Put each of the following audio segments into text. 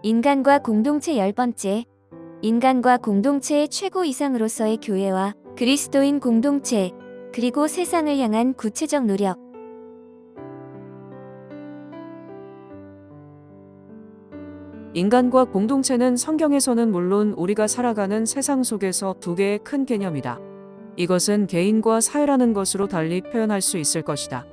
인간과 공동체 10번째. 인간과 공동체의 최고 이상으로서의 교회와 그리스도인 공동체, 그리고 세상을 향한 구체적 노력. 인간과 공동체는 성경에서는 물론 우리가 살아가는 세상 속에서 두 개의 큰 개념이다. 이것은 개인과 사회라는 것으로 달리 표현할 수 있을 것이다.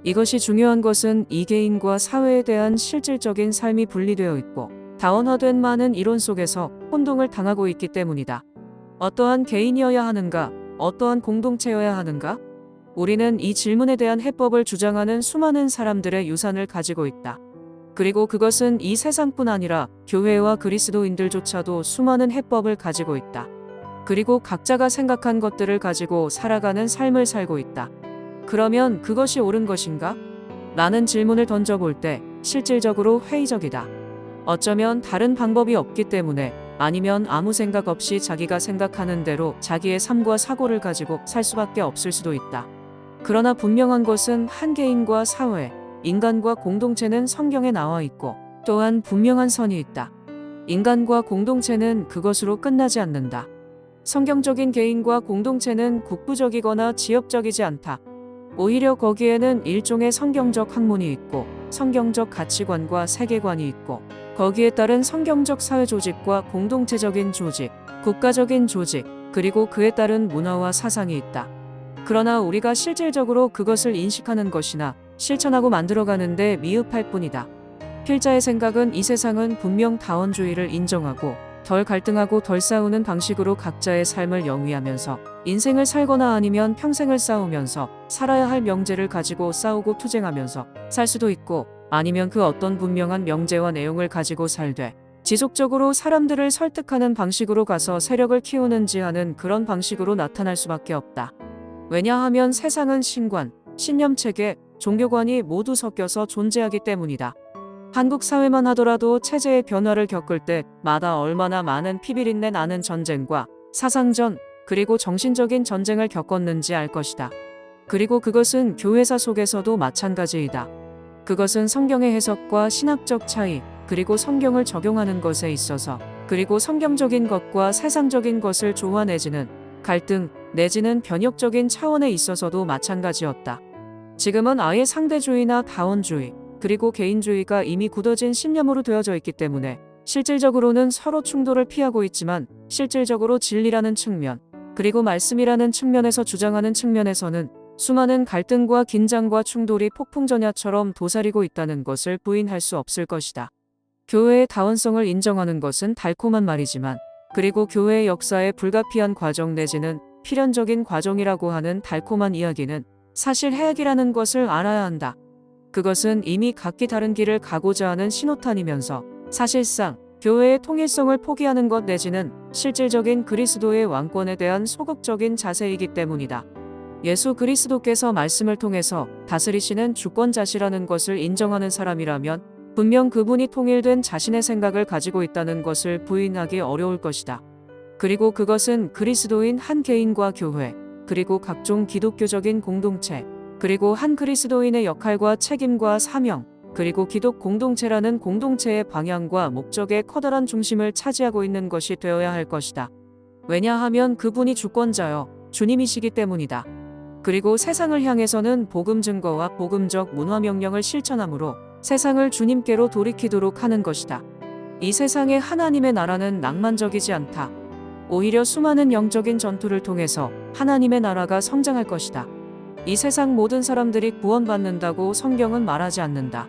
이것이 중요한 것은 이 개인과 사회에 대한 실질적인 삶이 분리되어 있고 다원화된 많은 이론 속에서 혼동을 당하고 있기 때문이다. 어떠한 개인이어야 하는가? 어떠한 공동체여야 하는가? 우리는 이 질문에 대한 해법을 주장하는 수많은 사람들의 유산을 가지고 있다. 그리고 그것은 이 세상뿐 아니라 교회와 그리스도인들조차도 수많은 해법을 가지고 있다. 그리고 각자가 생각한 것들을 가지고 살아가는 삶을 살고 있다. 그러면 그것이 옳은 것인가? 라는 질문을 던져볼 때 실질적으로 회의적이다. 어쩌면 다른 방법이 없기 때문에, 아니면 아무 생각 없이 자기가 생각하는 대로 자기의 삶과 사고를 가지고 살 수밖에 없을 수도 있다. 그러나 분명한 것은 한 개인과 사회, 인간과 공동체는 성경에 나와 있고 또한 분명한 선이 있다. 인간과 공동체는 그것으로 끝나지 않는다. 성경적인 개인과 공동체는 국부적이거나 지역적이지 않다. 오히려 거기에는 일종의 성경적 학문이 있고 성경적 가치관과 세계관이 있고 거기에 따른 성경적 사회 조직과 공동체적인 조직, 국가적인 조직, 그리고 그에 따른 문화와 사상이 있다. 그러나 우리가 실질적으로 그것을 인식하는 것이나 실천하고 만들어가는데 미흡할 뿐이다. 필자의 생각은 이 세상은 분명 다원주의를 인정하고 덜 갈등하고 덜 싸우는 방식으로 각자의 삶을 영위하면서 인생을 살거나 아니면 평생을 싸우면서 살아야 할 명제를 가지고 싸우고 투쟁하면서 살 수도 있고 아니면 그 어떤 분명한 명제와 내용을 가지고 살되 지속적으로 사람들을 설득하는 방식으로 가서 세력을 키우는지 하는 그런 방식으로 나타날 수밖에 없다. 왜냐하면 세상은 신관, 신념체계, 종교관이 모두 섞여서 존재하기 때문이다. 한국 사회만 하더라도 체제의 변화를 겪을 때마다 얼마나 많은 피비린내 나는 전쟁과 사상전, 그리고 정신적인 전쟁을 겪었는지 알 것이다. 그리고 그것은 교회사 속에서도 마찬가지이다. 그것은 성경의 해석과 신학적 차이, 그리고 성경을 적용하는 것에 있어서, 그리고 성경적인 것과 세상적인 것을 조화내지는 갈등, 내지는 변혁적인 차원에 있어서도 마찬가지였다. 지금은 아예 상대주의나 다원주의, 그리고 개인주의가 이미 굳어진 신념으로 되어져 있기 때문에 실질적으로는 서로 충돌을 피하고 있지만 실질적으로 진리라는 측면, 그리고 말씀이라는 측면에서 주장하는 측면에서는 수많은 갈등과 긴장과 충돌이 폭풍전야처럼 도사리고 있다는 것을 부인할 수 없을 것이다. 교회의 다원성을 인정하는 것은 달콤한 말이지만, 그리고 교회의 역사의 불가피한 과정 내지는 필연적인 과정이라고 하는 달콤한 이야기는 사실 해악이라는 것을 알아야 한다. 그것은 이미 각기 다른 길을 가고자 하는 신호탄이면서 사실상 교회의 통일성을 포기하는 것 내지는 실질적인 그리스도의 왕권에 대한 소극적인 자세이기 때문이다. 예수 그리스도께서 말씀을 통해서 다스리시는 주권자시라는 것을 인정하는 사람이라면 분명 그분이 통일된 자신의 생각을 가지고 있다는 것을 부인하기 어려울 것이다. 그리고 그것은 그리스도인 한 개인과 교회, 그리고 각종 기독교적인 공동체, 그리고 한 그리스도인의 역할과 책임과 사명, 그리고 기독 공동체라는 공동체의 방향과 목적의 커다란 중심을 차지하고 있는 것이 되어야 할 것이다. 왜냐하면 그분이 주권자여 주님이시기 때문이다. 그리고 세상을 향해서는 복음 증거와 복음적 문화 명령을 실천함으로 세상을 주님께로 돌이키도록 하는 것이다. 이 세상의 하나님의 나라는 낭만적이지 않다. 오히려 수많은 영적인 전투를 통해서 하나님의 나라가 성장할 것이다. 이 세상 모든 사람들이 구원받는다고 성경은 말하지 않는다.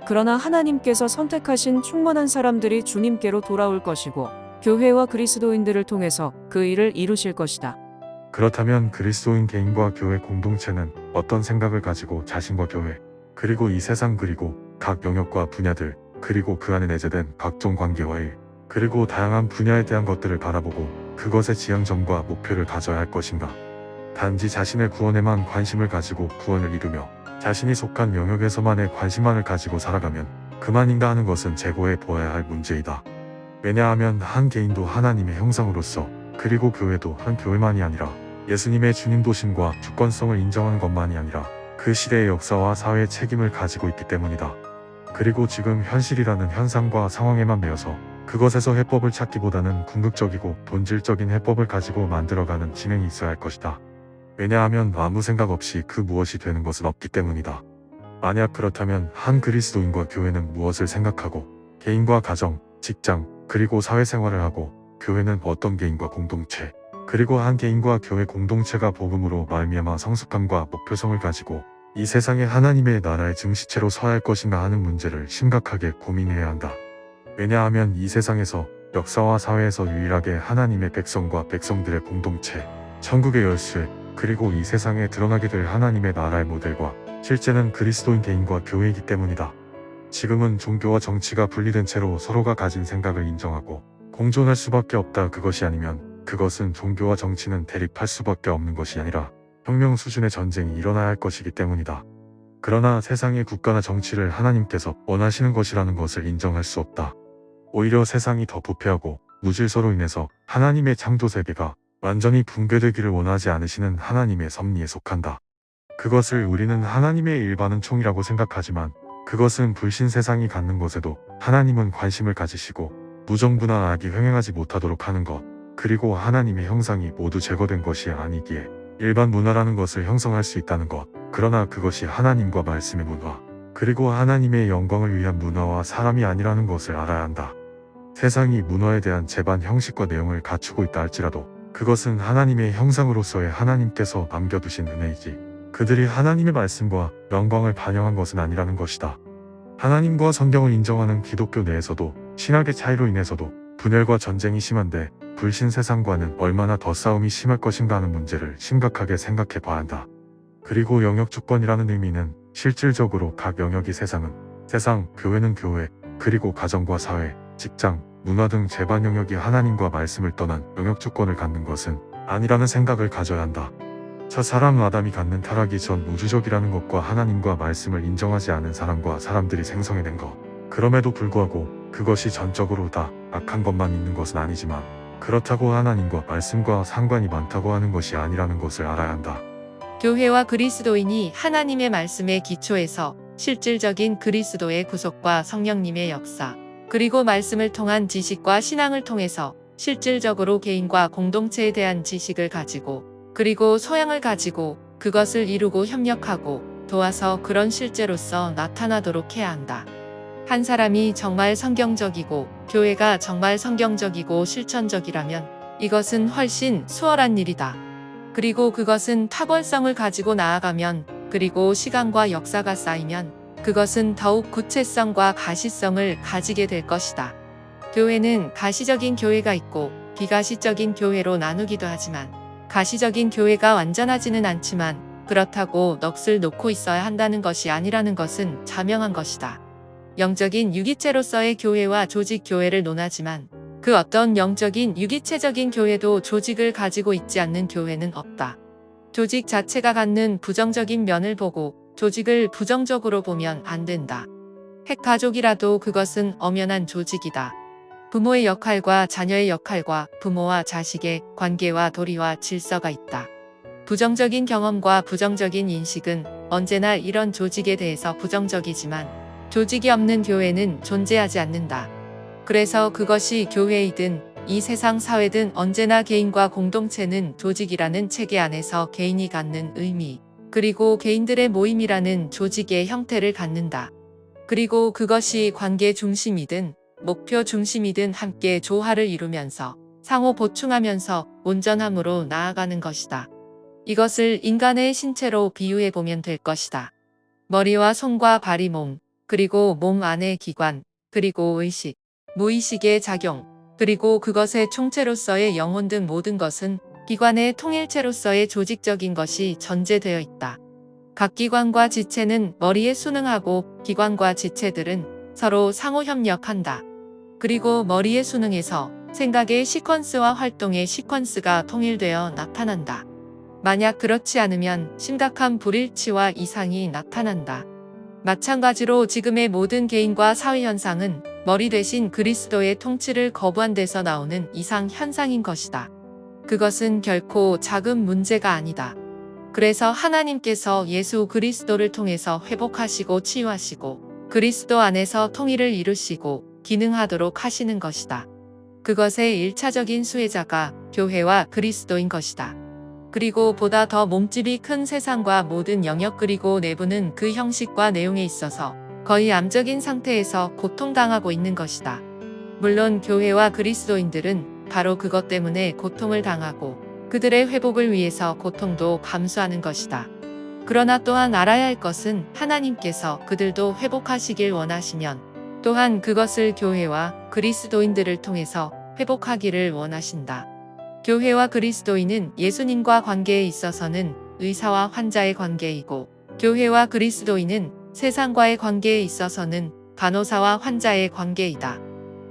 그러나 하나님께서 선택하신 충만한 사람들이 주님께로 돌아올 것이고 교회와 그리스도인들을 통해서 그 일을 이루실 것이다. 그렇다면 그리스도인 개인과 교회 공동체는 어떤 생각을 가지고 자신과 교회, 그리고 이 세상 그리고 각 영역과 분야들, 그리고 그 안에 내재된 각종 관계와 일, 그리고 다양한 분야에 대한 것들을 바라보고 그것의 지향점과 목표를 가져야 할 것인가? 단지 자신의 구원에만 관심을 가지고 구원을 이루며 자신이 속한 영역에서만의 관심만을 가지고 살아가면 그만인가 하는 것은 재고해 보아야 할 문제이다. 왜냐하면 한 개인도 하나님의 형상으로서, 그리고 교회도 한 교회만이 아니라 예수님의 주님도심과 주권성을 인정하는 것만이 아니라 그 시대의 역사와 사회의 책임을 가지고 있기 때문이다. 그리고 지금 현실이라는 현상과 상황에만 매여서 그것에서 해법을 찾기보다는 궁극적이고 본질적인 해법을 가지고 만들어가는 진행이 있어야 할 것이다. 왜냐하면 아무 생각 없이 그 무엇이 되는 것은 없기 때문이다. 만약 그렇다면 한 그리스도인과 교회는 무엇을 생각하고 개인과 가정, 직장, 그리고 사회생활을 하고 교회는 어떤 개인과 공동체, 그리고 한 개인과 교회 공동체가 복음으로 말미암아 성숙함과 목표성을 가지고 이 세상에 하나님의 나라의 증시체로 서야 할 것인가 하는 문제를 심각하게 고민해야 한다. 왜냐하면 이 세상에서 역사와 사회에서 유일하게 하나님의 백성과 백성들의 공동체, 천국의 열쇠, 그리고 이 세상에 드러나게 될 하나님의 나라의 모델과 실제는 그리스도인 개인과 교회이기 때문이다. 지금은 종교와 정치가 분리된 채로 서로가 가진 생각을 인정하고 공존할 수밖에 없다. 그것이 아니면 그것은 종교와 정치는 대립할 수밖에 없는 것이 아니라 혁명 수준의 전쟁이 일어나야 할 것이기 때문이다. 그러나 세상의 국가나 정치를 하나님께서 원하시는 것이라는 것을 인정할 수 없다. 오히려 세상이 더 부패하고 무질서로 인해서 하나님의 창조 세계가 완전히 붕괴되기를 원하지 않으시는 하나님의 섭리에 속한다. 그것을 우리는 하나님의 일반은 총이라고 생각하지만 그것은 불신 세상이 갖는 것에도 하나님은 관심을 가지시고 무정부나 악이 횡행하지 못하도록 하는 것, 그리고 하나님의 형상이 모두 제거된 것이 아니기에 일반 문화라는 것을 형성할 수 있다는 것, 그러나 그것이 하나님과 말씀의 문화, 그리고 하나님의 영광을 위한 문화와 사람이 아니라는 것을 알아야 한다. 세상이 문화에 대한 제반 형식과 내용을 갖추고 있다 할지라도 그것은 하나님의 형상으로서의 하나님께서 남겨두신 은혜이지 그들이 하나님의 말씀과 영광을 반영한 것은 아니라는 것이다. 하나님과 성경을 인정하는 기독교 내에서도 신학의 차이로 인해서도 분열과 전쟁이 심한데 불신 세상과는 얼마나 더 싸움이 심할 것인가 하는 문제를 심각하게 생각해 봐야 한다. 그리고 영역 주권이라는 의미는 실질적으로 각 영역이 세상, 교회는 교회, 그리고 가정과 사회, 직장, 문화 등 제반 영역이 하나님과 말씀을 떠난 영역 주권을 갖는 것은 아니라는 생각을 가져야 한다. 첫 사람 아담이 갖는 타락이 전 우주적이라는 것과 하나님과 말씀을 인정하지 않은 사람과 사람들이 생성해낸 것, 그럼에도 불구하고 그것이 전적으로 다 악한 것만 있는 것은 아니지만 그렇다고 하나님과 말씀과 상관이 많다고 하는 것이 아니라는 것을 알아야 한다. 교회와 그리스도인이 하나님의 말씀에 기초해서 실질적인 그리스도의 구속과 성령님의 역사, 그리고 말씀을 통한 지식과 신앙을 통해서 실질적으로 개인과 공동체에 대한 지식을 가지고 그리고 소양을 가지고 그것을 이루고 협력하고 도와서 그런 실제로서 나타나도록 해야 한다. 한 사람이 정말 성경적이고 교회가 정말 성경적이고 실천적이라면 이것은 훨씬 수월한 일이다. 그리고 그것은 타권성을 가지고 나아가면 그리고 시간과 역사가 쌓이면 그것은 더욱 구체성과 가시성을 가지게 될 것이다. 교회는 가시적인 교회가 있고 비가시적인 교회로 나누기도 하지만 가시적인 교회가 완전하지는 않지만 그렇다고 넋을 놓고 있어야 한다는 것이 아니라는 것은 자명한 것이다. 영적인 유기체로서의 교회와 조직 교회를 논하지만 그 어떤 영적인 유기체적인 교회도 조직을 가지고 있지 않는 교회는 없다. 조직 자체가 갖는 부정적인 면을 보고 조직을 부정적으로 보면 안 된다. 핵가족이라도 그것은 엄연한 조직이다. 부모의 역할과 자녀의 역할과 부모와 자식의 관계와 도리와 질서가 있다. 부정적인 경험과 부정적인 인식은 언제나 이런 조직에 대해서 부정적이지만 조직이 없는 교회는 존재하지 않는다. 그래서 그것이 교회이든 이 세상 사회든 언제나 개인과 공동체는 조직이라는 체계 안에서 개인이 갖는 의미, 그리고 개인들의 모임이라는 조직의 형태를 갖는다. 그리고 그것이 관계 중심이든 목표 중심이든 함께 조화를 이루면서 상호 보충하면서 온전함으로 나아가는 것이다. 이것을 인간의 신체로 비유해보면 될 것이다. 머리와 손과 발이 몸, 그리고 몸 안의 기관, 그리고 의식, 무의식의 작용, 그리고 그것의 총체로서의 영혼 등 모든 것은 기관의 통일체로서의 조직적인 것이 전제되어 있다. 각 기관과 지체는 머리에 순응하고 기관과 지체들은 서로 상호 협력한다. 그리고 머리의 순응에서 생각의 시퀀스와 활동의 시퀀스가 통일되어 나타난다. 만약 그렇지 않으면 심각한 불일치와 이상이 나타난다. 마찬가지로 지금의 모든 개인과 사회 현상은 머리 대신 그리스도의 통치를 거부한 데서 나오는 이상 현상인 것이다. 그것은 결코 작은 문제가 아니다. 그래서 하나님께서 예수 그리스도를 통해서 회복하시고 치유하시고 그리스도 안에서 통일을 이루시고 기능하도록 하시는 것이다. 그것의 1차적인 수혜자가 교회와 그리스도인 것이다. 그리고 보다 더 몸집이 큰 세상과 모든 영역 그리고 내부는 그 형식과 내용에 있어서 거의 암적인 상태에서 고통당하고 있는 것이다. 물론 교회와 그리스도인들은 바로 그것 때문에 고통을 당하고 그들의 회복을 위해서 고통도 감수하는 것이다. 그러나 또한 알아야 할 것은 하나님께서 그들도 회복하시길 원하시면 또한 그것을 교회와 그리스도인들을 통해서 회복하기를 원하신다. 교회와 그리스도인은 예수님과 관계에 있어서는 의사와 환자의 관계이고 교회와 그리스도인은 세상과의 관계에 있어서는 간호사와 환자의 관계이다.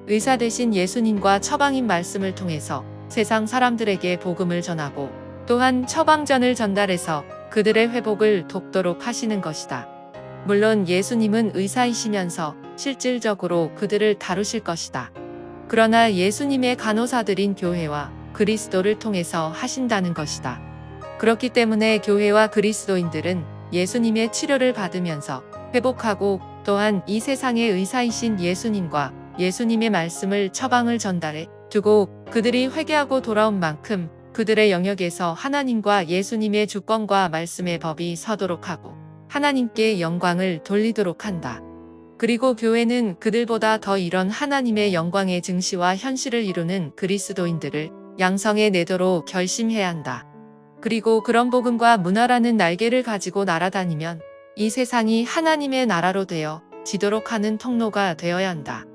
의사 대신 예수님과 처방인 말씀을 통해서 세상 사람들에게 복음을 전하고 또한 처방전을 전달해서 그들의 회복을 돕도록 하시는 것이다. 물론 예수님은 의사이시면서 실질적으로 그들을 다루실 것이다. 그러나 예수님의 간호사들인 교회와 그리스도를 통해서 하신다는 것이다. 그렇기 때문에 교회와 그리스도인들은 예수님의 치료를 받으면서 회복하고 또한 이 세상의 의사이신 예수님과 예수님의 말씀을 처방을 전달해 두고 그들이 회개하고 돌아온 만큼 그들의 영역에서 하나님과 예수님의 주권과 말씀의 법이 서도록 하고 하나님께 영광을 돌리도록 한다. 그리고 교회는 그들보다 더 이런 하나님의 영광의 증시와 현실을 이루는 그리스도인들을 양성해 내도록 결심해야 한다. 그리고 그런 복음과 문화라는 날개를 가지고 날아다니면 이 세상이 하나님의 나라로 되어 지도록 하는 통로가 되어야 한다.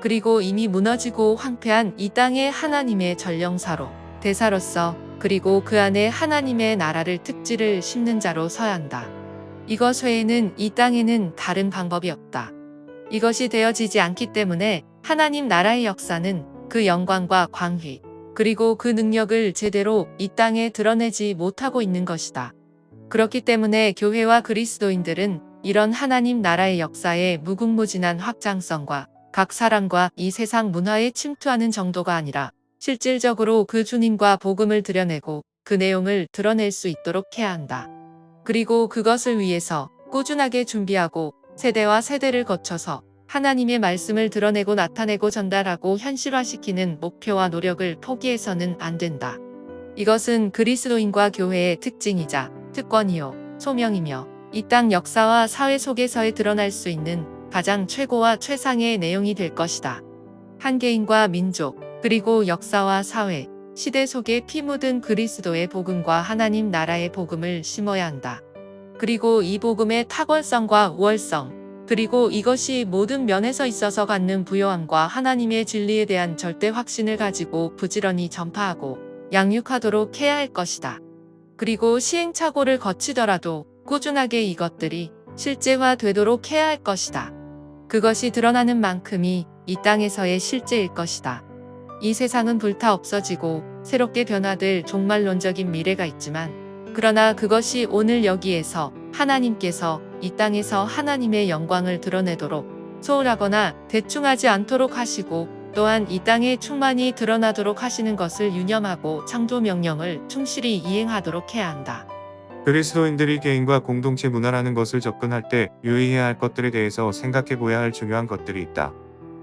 그리고 이미 무너지고 황폐한 이 땅의 하나님의 전령사로 대사로서 그리고 그 안에 하나님의 나라를 특질을 심는 자로 서야 한다. 이것 외에는 이 땅에는 다른 방법이 없다. 이것이 되어지지 않기 때문에 하나님 나라의 역사는 그 영광과 광휘 그리고 그 능력을 제대로 이 땅에 드러내지 못하고 있는 것이다. 그렇기 때문에 교회와 그리스도인들은 이런 하나님 나라의 역사의 무궁무진한 확장성과 각 사람과 이 세상 문화에 침투하는 정도가 아니라 실질적으로 그 주님과 복음을 드러내고 그 내용을 드러낼 수 있도록 해야 한다. 그리고 그것을 위해서 꾸준하게 준비하고 세대와 세대를 거쳐서 하나님의 말씀을 드러내고 나타내고 전달하고 현실화시키는 목표와 노력을 포기해서는 안 된다. 이것은 그리스도인과 교회의 특징이자 특권이요 소명이며 이 땅 역사와 사회 속에서의 드러날 수 있는 가장 최고와 최상의 내용이 될 것이다. 한 개인과 민족 그리고 역사와 사회, 시대 속에 피 묻은 그리스도의 복음과 하나님 나라의 복음을 심어야 한다. 그리고 이 복음의 탁월성과 우월성, 그리고 이것이 모든 면에서 있어서 갖는 부요함과 하나님의 진리에 대한 절대 확신을 가지고 부지런히 전파하고 양육하도록 해야 할 것이다. 그리고 시행착오를 거치더라도 꾸준하게 이것들이 실제화되도록 해야 할 것이다. 그것이 드러나는 만큼이 이 땅에서의 실제일 것이다. 이 세상은 불타 없어지고 새롭게 변화될 종말론적인 미래가 있지만 그러나 그것이 오늘 여기에서 하나님께서 이 땅에서 하나님의 영광을 드러내도록 소홀하거나 대충하지 않도록 하시고 또한 이 땅에 충만히 드러나도록 하시는 것을 유념하고 창조 명령을 충실히 이행하도록 해야 한다. 그리스도인들이 개인과 공동체 문화라는 것을 접근할 때 유의해야 할 것들에 대해서 생각해 보아야 할 중요한 것들이 있다.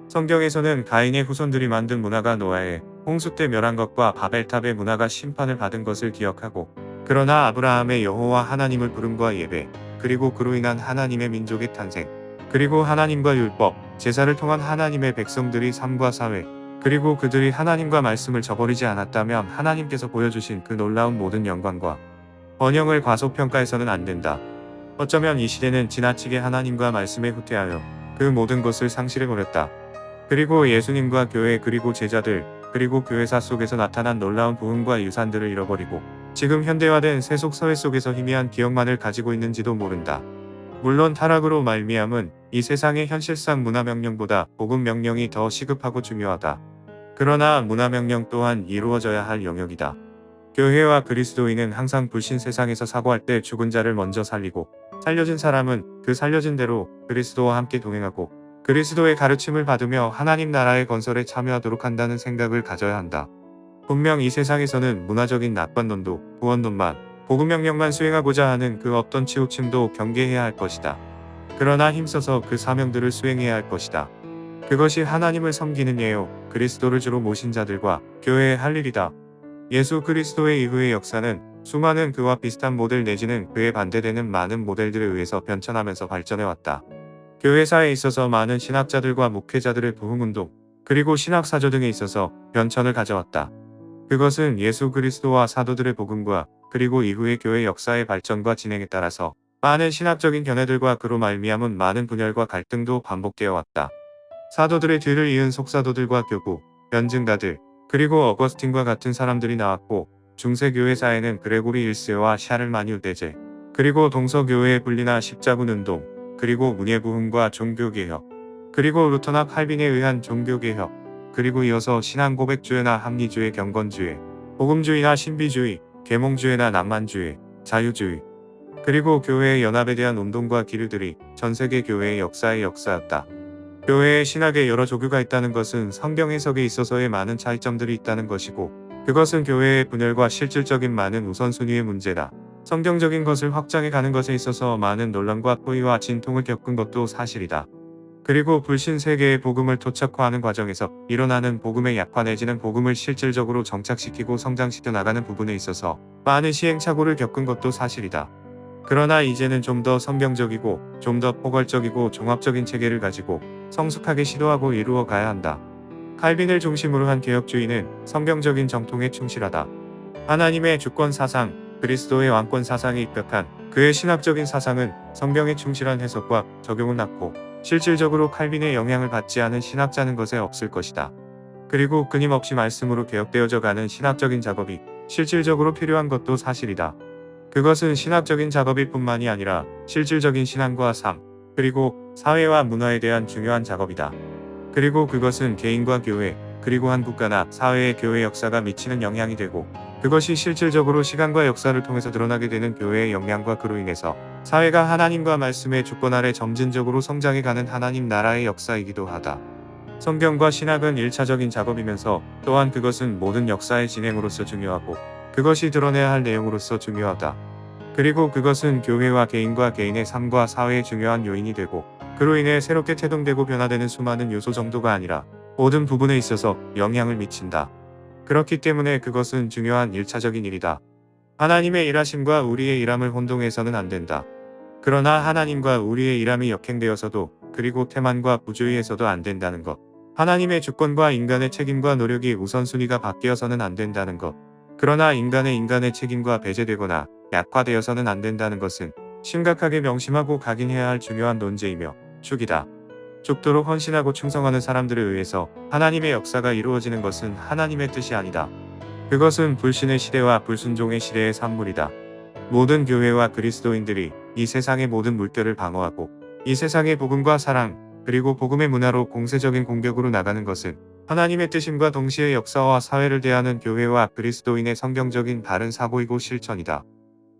성경에서는 가인의 후손들이 만든 문화가 노아의 홍수 때 멸한 것과 바벨탑의 문화가 심판을 받은 것을 기억하고 그러나 아브라함의 여호와 하나님을 부름과 예배 그리고 그로 인한 하나님의 민족의 탄생 그리고 하나님과 율법, 제사를 통한 하나님의 백성들이 삶과 사회 그리고 그들이 하나님과 말씀을 저버리지 않았다면 하나님께서 보여주신 그 놀라운 모든 영광과 번영을 과소평가해서는 안 된다. 어쩌면 이 시대는 지나치게 하나님과 말씀에 후퇴하여 그 모든 것을 상실해버렸다. 그리고 예수님과 교회 그리고 제자들 그리고 교회사 속에서 나타난 놀라운 부흥과 유산들을 잃어버리고 지금 현대화된 세속 사회 속에서 희미한 기억만을 가지고 있는지도 모른다. 물론 타락으로 말미암은 이 세상의 현실상 문화명령보다 복음명령이 더 시급하고 중요하다. 그러나 문화명령 또한 이루어져야 할 영역이다. 교회와 그리스도인은 항상 불신 세상에서 사고할 때 죽은 자를 먼저 살리고 살려진 사람은 그 살려진 대로 그리스도와 함께 동행하고 그리스도의 가르침을 받으며 하나님 나라의 건설에 참여하도록 한다는 생각을 가져야 한다. 분명 이 세상에서는 문화적인 낙관론도 구원론만 복음명령만 수행하고자 하는 그 어떤 치우침도 경계해야 할 것이다. 그러나 힘써서 그 사명들을 수행해야 할 것이다. 그것이 하나님을 섬기는 예요, 그리스도를 주로 모신 자들과 교회의 할 일이다. 예수 그리스도의 이후의 역사는 수많은 그와 비슷한 모델 내지는 그에 반대되는 많은 모델들에 의해서 변천하면서 발전해왔다. 교회사에 있어서 많은 신학자들과 목회자들의 부흥운동, 그리고 신학사조 등에 있어서 변천을 가져왔다. 그것은 예수 그리스도와 사도들의 복음과 그리고 이후의 교회 역사의 발전과 진행에 따라서 많은 신학적인 견해들과 그로 말미암은 많은 분열과 갈등도 반복되어 왔다. 사도들의 뒤를 이은 속사도들과 교부, 변증가들, 그리고 어거스틴과 같은 사람들이 나왔고, 중세교회사에는 그레고리 1세와 샤를마뉴 대제, 그리고 동서교회의 분리나 십자군운동, 그리고 문예부흥과 종교개혁, 그리고 루터나 칼빈에 의한 종교개혁, 그리고 이어서 신앙고백주의나 합리주의 경건주의, 복음주의나 신비주의, 계몽주의나 낭만주의, 자유주의, 그리고 교회의 연합에 대한 운동과 기류들이 전세계 교회의 역사의 역사였다. 교회의 신학에 여러 조교가 있다는 것은 성경 해석에 있어서의 많은 차이점들이 있다는 것이고, 그것은 교회의 분열과 실질적인 많은 우선순위의 문제다. 성경적인 것을 확장해 가는 것에 있어서 많은 논란과 토의와 진통을 겪은 것도 사실이다. 그리고 불신 세계의 복음을 토착화하는 과정에서 일어나는 복음의 약화 내지는 복음을 실질적으로 정착시키고 성장시켜 나가는 부분에 있어서 많은 시행착오를 겪은 것도 사실이다. 그러나 이제는 좀 더 성경적이고 좀 더 포괄적이고 종합적인 체계를 가지고 성숙하게 시도하고 이루어 가야 한다. 칼빈을 중심으로 한 개혁주의는 성경적인 정통에 충실하다. 하나님의 주권 사상, 그리스도의 왕권 사상에 입각한 그의 신학적인 사상은 성경에 충실한 해석과 적용을 낳고 실질적으로 칼빈의 영향을 받지 않은 신학자는 것에 없을 것이다. 그리고 끊임없이 말씀으로 개혁되어져 가는 신학적인 작업이 실질적으로 필요한 것도 사실이다. 그것은 신학적인 작업일 뿐만이 아니라 실질적인 신앙과 삶, 그리고 사회와 문화에 대한 중요한 작업이다. 그리고 그것은 개인과 교회, 그리고 한 국가나 사회의 교회 역사가 미치는 영향이 되고, 그것이 실질적으로 시간과 역사를 통해서 드러나게 되는 교회의 영향과 그로 인해서 사회가 하나님과 말씀의 주권 아래 점진적으로 성장해가는 하나님 나라의 역사이기도 하다. 성경과 신학은 1차적인 작업이면서 또한 그것은 모든 역사의 진행으로서 중요하고 그것이 드러내야 할 내용으로서 중요하다. 그리고 그것은 교회와 개인과 개인의 삶과 사회의 중요한 요인이 되고 그로 인해 새롭게 태동되고 변화되는 수많은 요소 정도가 아니라 모든 부분에 있어서 영향을 미친다. 그렇기 때문에 그것은 중요한 1차적인 일이다. 하나님의 일하심과 우리의 일함을 혼동해서는 안 된다. 그러나 하나님과 우리의 일함이 역행되어서도 그리고 태만과 부주의해서도 안 된다는 것. 하나님의 주권과 인간의 책임과 노력이 우선순위가 바뀌어서는 안 된다는 것. 그러나 인간의 책임과 배제되거나 약화되어서는 안 된다는 것은 심각하게 명심하고 각인해야 할 중요한 논제이며 축이다. 죽도록 헌신하고 충성하는 사람들에 의해서 하나님의 역사가 이루어지는 것은 하나님의 뜻이 아니다. 그것은 불신의 시대와 불순종의 시대의 산물이다. 모든 교회와 그리스도인들이 이 세상의 모든 물결을 방어하고 이 세상의 복음과 사랑 그리고 복음의 문화로 공세적인 공격으로 나가는 것은 하나님의 뜻임과 동시에 역사와 사회를 대하는 교회와 그리스도인의 성경적인 바른 사고이고 실천이다.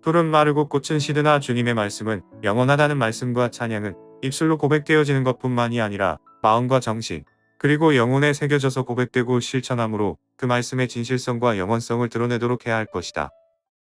풀은 마르고 꽃은 시드나 주님의 말씀은 영원하다는 말씀과 찬양은 입술로 고백되어지는 것뿐만이 아니라 마음과 정신 그리고 영혼에 새겨져서 고백되고 실천함으로 그 말씀의 진실성과 영원성을 드러내도록 해야 할 것이다.